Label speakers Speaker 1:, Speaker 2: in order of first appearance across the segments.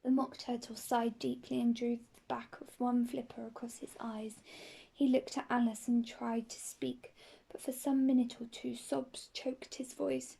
Speaker 1: The Mock Turtle sighed deeply and drew the back of one flipper across his eyes. He looked at Alice and tried to speak, but for some minute or two sobs choked his voice.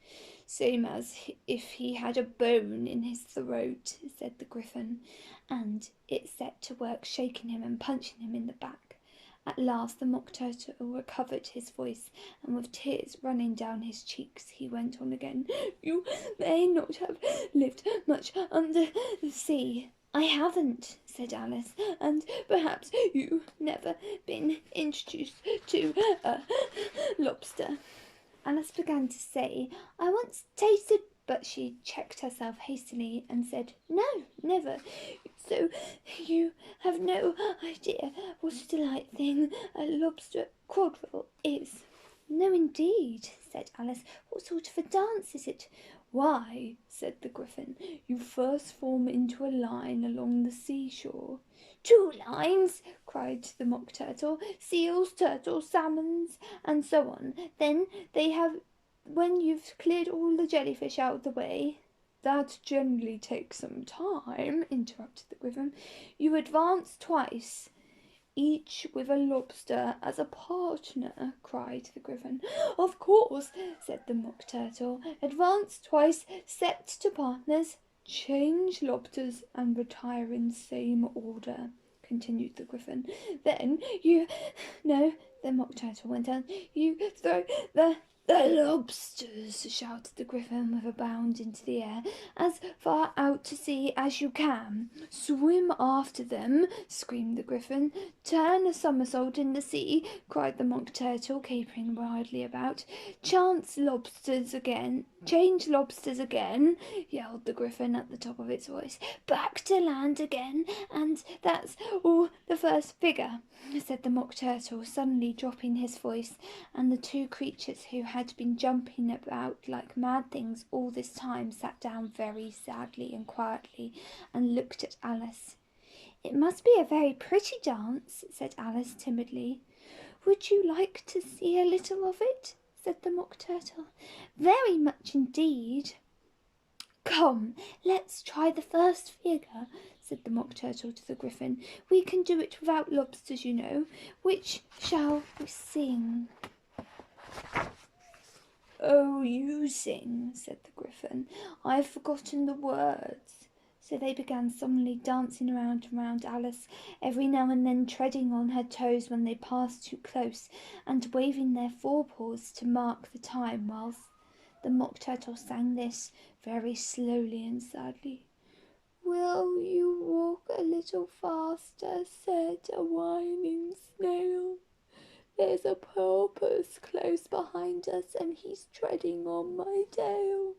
Speaker 1: "Same as if he had a bone in his throat," said the Gryphon, and it set to work shaking him and punching him in the back. At last the Mock Turtle recovered his voice, and with tears running down his cheeks, he went on again. "You may not have lived much under the sea." "I haven't," said Alice, "and perhaps you've never been introduced to a lobster." Alice began to say, "I once tasted," but she checked herself hastily and said, "No, never. So you have no idea what a delightful thing a lobster quadrille is?" "No, indeed," said Alice. "What sort of a dance is it?" "Why," said the Gryphon, "you first form into a line along the seashore." "Two lines!" cried the Mock Turtle. "Seals, turtles, salmons, and so on. Then they have, when you've cleared all the jellyfish out of the way—" "That generally takes some time," interrupted the Gryphon. "You advance twice, each with a lobster as a partner," cried the Gryphon. "Of course," said the Mock Turtle. "Advance twice, set to partners, change lobsters, and retire in same order," continued the Gryphon. "Then you—" "No," the Mock Turtle went on. "You throw the lobsters," shouted the Gryphon with a bound into the air, "as far out to sea as you can." "Swim after them," screamed the Gryphon. "Turn a somersault in the sea," cried the Mock Turtle, capering wildly about. "Change lobsters again," yelled the Gryphon at the top of its voice. "Back to land again, and that's all the first figure," said the Mock Turtle, suddenly dropping his voice, and the two creatures who had been jumping about like mad things all this time sat down very sadly and quietly and looked at Alice. "It must be a very pretty dance," said Alice timidly. "Would you like to see a little of it?" said the Mock Turtle. "Very much indeed." "Come, let's try the first figure," said the Mock Turtle to the Gryphon. "We can do it without lobsters, you know. Which shall we sing?" "Oh, you sing," said the Gryphon. "I've forgotten the words." So they began solemnly dancing around and round Alice, every now and then treading on her toes when they passed too close, and waving their forepaws to mark the time, whilst the Mock Turtle sang this, very slowly and sadly. "Will you walk a little faster?" said a whining snail. "There's a porpoise close behind us, and he's treading on my tail.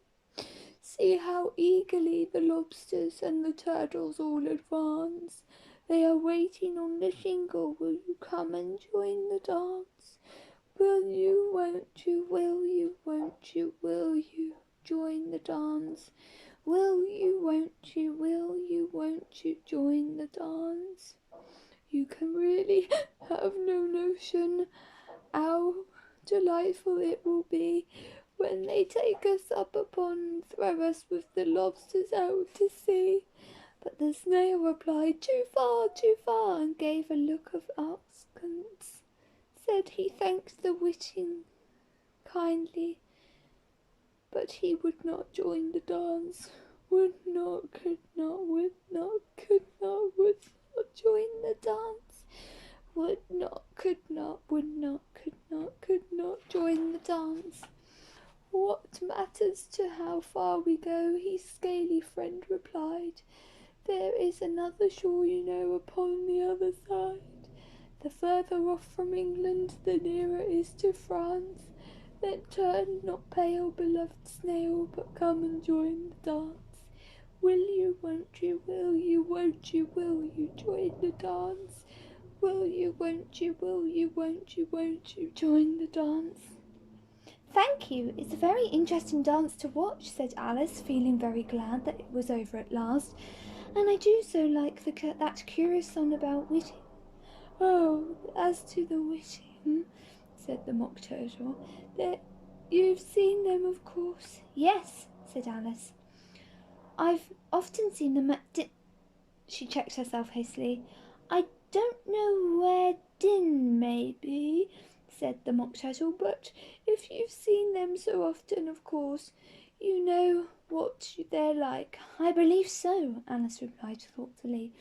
Speaker 1: See how eagerly the lobsters and the turtles all advance. They are waiting on the shingle. Will you come and join the dance? Will you, won't you, will you, won't you, will you join the dance? Will you, won't you, will you, won't you join the dance?" You can really have no notion how delightful it will be when they take us up upon and throw us with the lobsters out to sea. But the snail replied, "Too far," and gave a look of askance. Said he thanked the witching kindly, but he would not join the dance. Would not, could not, would not, could not, would not join the dance. Would not, could not, would not, could not join the dance. "What matters to how far we go?" his scaly friend replied. "There is another shore, you know, upon the other side. The further off from England, the nearer is to France. Then turn not pale, beloved snail, but come and join the dance. Will you, won't you, will you, won't you, will you join the dance? Will you, won't you, will you, won't you join the dance?" "Thank you. It's a very interesting dance to watch," said Alice, feeling very glad that it was over at last. "And I do so like that curious song about witting." "Oh, as to the witting," said the Mock Turtle, "you've seen them, of course." "Yes," said Alice. "I've often seen them at She checked herself hastily. I don't know where Din may be, said the Mock Turtle, but if you've seen them so often, of course, you know what they're like. I believe so, Alice replied thoughtfully.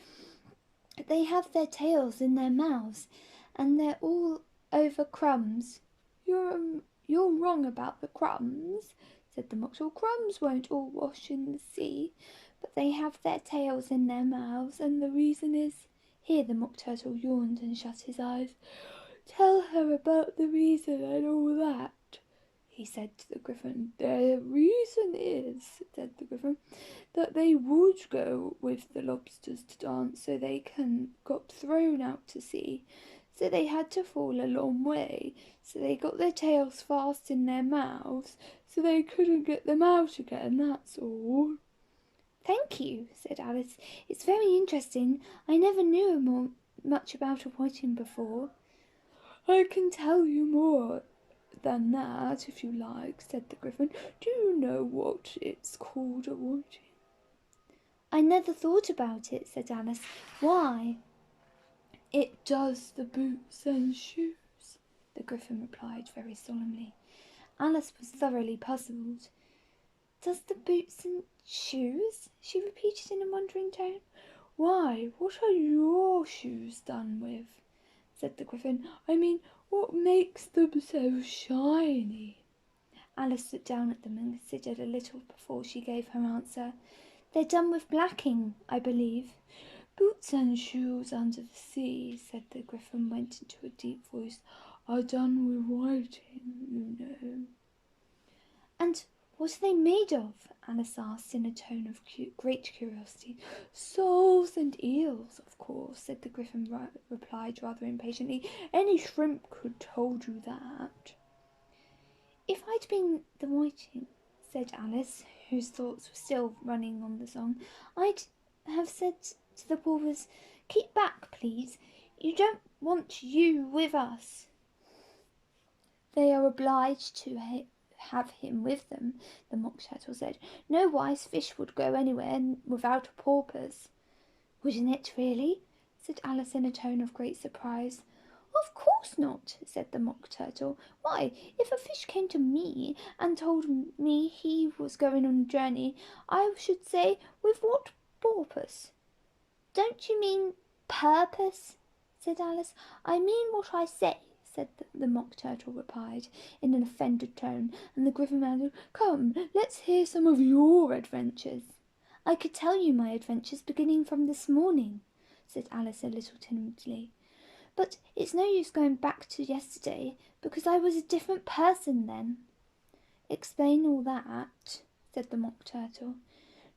Speaker 1: They have their tails in their mouths, and they're all over crumbs. You're wrong about the crumbs, said the Mock Turtle. Crumbs won't all wash in the sea, but they have their tails in their mouths, and the reason is— Here the Mock Turtle yawned and shut his eyes. Tell her about the reason and all that, he said to the Griffin. The reason is, said the Griffin, that they would go with the lobsters to dance, so they got thrown out to sea. So they had to fall a long way, so they got their tails fast in their mouths, so they couldn't get them out again, that's all. Thank you, said Alice. It's very interesting. I never knew much about a whiting before. I can tell you more than that, if you like, said the Griffin. Do you know what it's called, a whiting? I never thought about it, said Alice. Why? It does the boots and shoes, the Griffin replied very solemnly. Alice was thoroughly puzzled. Does the boots and shoes? She repeated in a wondering tone. Why, what are your shoes done with? Said the Griffin. I mean, what makes them so shiny? Alice looked down at them and considered a little before she gave her answer. They're done with blacking, I believe. Boots and shoes under the sea, said the Griffin, went into a deep voice, are done with whiting, you know. And what are they made of? Alice asked in a tone of great curiosity. Soles and eels, of course, said the Griffin, replied rather impatiently. Any shrimp could told you that. If I'd been the whiting, said Alice, whose thoughts were still running on the song, I'd have said to the porpoise, keep back, please. You don't want you with us. They are obliged to have him with them, the Mock Turtle said. No wise fish would go anywhere without a porpoise. Wouldn't it really? Said Alice in a tone of great surprise. Of course not, said the Mock Turtle. Why, if a fish came to me and told me he was going on a journey, I should say, with what purpose? Don't you mean purpose? Said Alice. I mean what I say, said the Mock Turtle replied in an offended tone, and the Griffin added, Come, let's hear some of your adventures. I could tell you my adventures beginning from this morning, said Alice a little timidly. But it's no use going back to yesterday, because I was a different person then. Explain all that, said the Mock Turtle.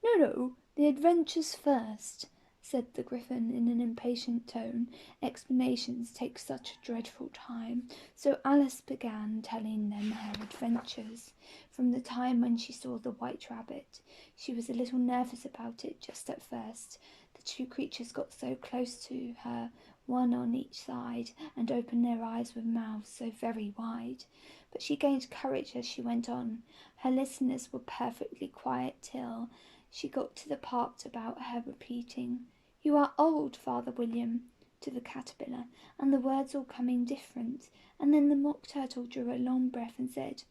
Speaker 1: No, the adventures first, said the Griffin in an impatient tone. Explanations take such a dreadful time. So Alice began telling them her adventures. From the time when she saw the white rabbit. She was a little nervous about it just at first. The two creatures got so close to her, one on each side, and opened their eyes with mouths so very wide. But she gained courage as she went on. Her listeners were perfectly quiet till she got to the part about her repeating, You are old, Father William, to the caterpillar, and the words all coming different. And then the Mock Turtle drew a long breath and said,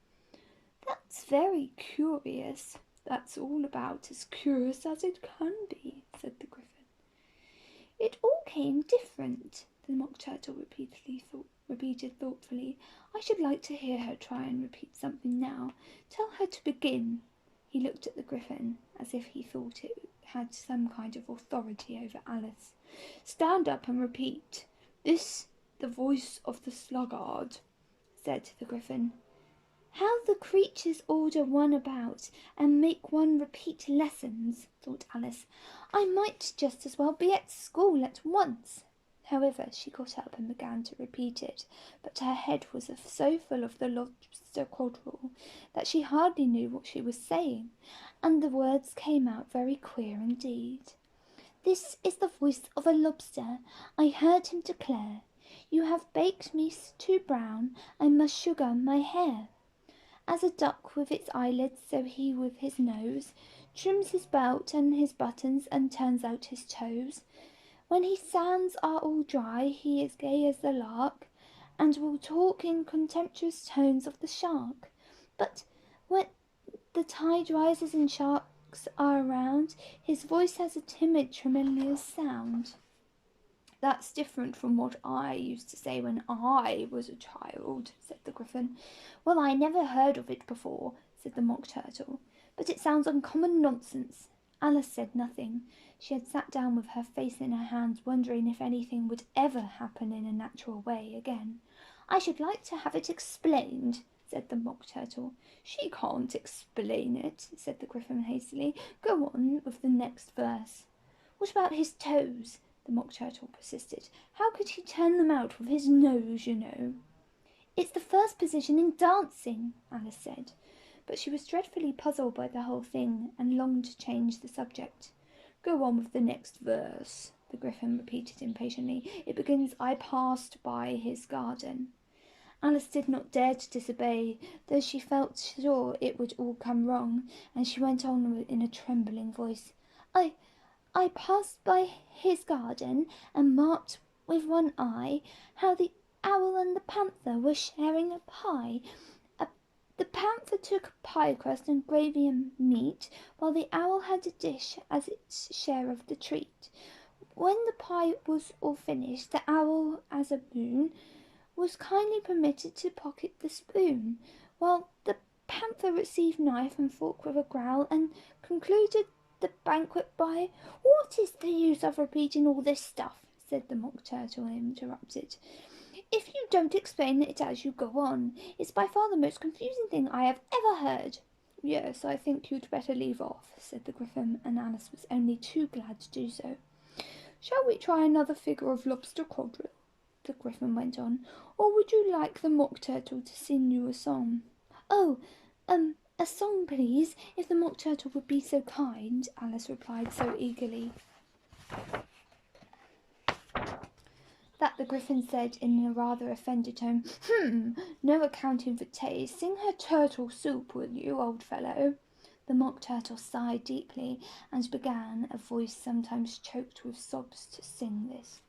Speaker 1: That's very curious. That's all about as curious as it can be, said the Griffin. It all came different, the Mock Turtle repeated thoughtfully. I should like to hear her try and repeat something now. Tell her to begin. He looked at the Griffin as if he thought it had some kind of authority over Alice. Stand up and repeat. This, the voice of the sluggard, said the Griffin. How the creatures order one about and make one repeat lessons, thought Alice. I might just as well be at school at once. However, she got up and began to repeat it, but her head was so full of the Lobster Quadrille that she hardly knew what she was saying, and the words came out very queer indeed. This is the voice of a lobster, I heard him declare. You have baked me too brown, I must sugar my hair. As a duck with its eyelids, so he with his nose. trims his belt and his buttons, and turns out his toes. When his sands are all dry, he is gay as the lark, and will talk in contemptuous tones of the shark. But when the tide rises and sharks are around, his voice has a timid, tremulous sound. That's different from what I used to say when I was a child, said the Gryphon. Well, I never heard of it before, said the Mock Turtle, but it sounds uncommon nonsense. Alice said nothing. She had sat down with her face in her hands, wondering if anything would ever happen in a natural way again. I should like to have it explained, said the Mock Turtle. She can't explain it, said the Gryphon hastily. Go on with the next verse. What about his toes? The Mock Turtle persisted. How could he turn them out with his nose, you know? It's the first position in dancing, Alice said. But she was dreadfully puzzled by the whole thing, and longed to change the subject. Go on with the next verse, the Gryphon repeated impatiently. It begins, I passed by his garden. Alice did not dare to disobey, though she felt sure it would all come wrong, and she went on in a trembling voice. I passed by his garden, and marked with one eye how the owl and the panther were sharing a pie. The panther took a pie crust and gravy and meat, while the owl had a dish as its share of the treat. When the pie was all finished, the owl, as a boon, was kindly permitted to pocket the spoon, while the panther received knife and fork with a growl, and concluded the banquet by, What is the use of repeating all this stuff? Said the Mock Turtle, and interrupted. If you don't explain it as you go on, it's by far the most confusing thing I have ever heard. Yes, I think you'd better leave off, said the Gryphon, and Alice was only too glad to do so. Shall we try another figure of Lobster Quadrille? The Gryphon went on. Or would you like the Mock Turtle to sing you a song? Oh, a song, please, if the Mock Turtle would be so kind, Alice replied so eagerly that the Gryphon said in a rather offended tone, No accounting for taste. Sing her turtle soup, will you, old fellow? The Mock Turtle sighed deeply and began, a voice sometimes choked with sobs, to sing this.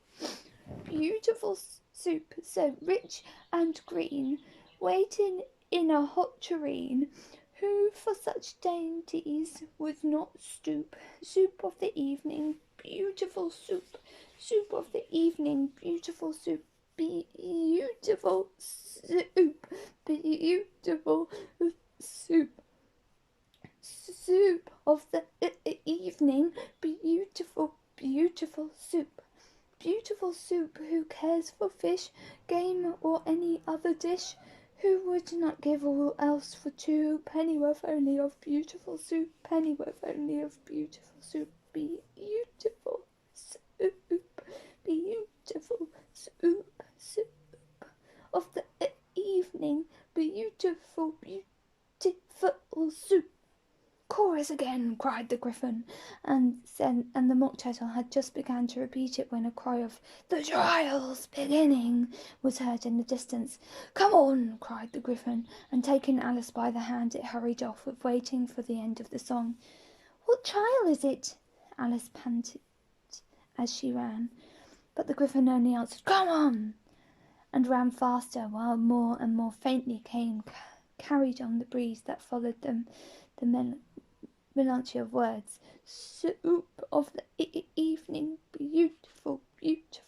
Speaker 1: Beautiful soup, so rich and green, waiting in a hot tureen. Who for such dainties would not stoop? Soup of the evening, beautiful soup. Soup of the evening, beautiful soup. Beautiful soup. Beautiful soup. Soup of the evening, beautiful, beautiful soup. Beautiful soup, who cares for fish, game, or any other dish? Who would not give all else for 2 pennyworth only of beautiful soup, pennyworth only of beautiful soup, beautiful soup, beautiful soup, soup of the evening, beautiful, beautiful soup. Chorus again, cried the Gryphon, and the Mock Turtle had just begun to repeat it when a cry of "The trial's beginning" was heard in the distance. Come on, cried the Gryphon, and taking Alice by the hand, it hurried off, waiting for the end of the song. What trial is it? Alice panted as she ran, but the Gryphon only answered, Come on, and ran faster, while more and more faintly came, carried on the breeze that followed them, the melancholy of words. Soup of the evening, beautiful, beautiful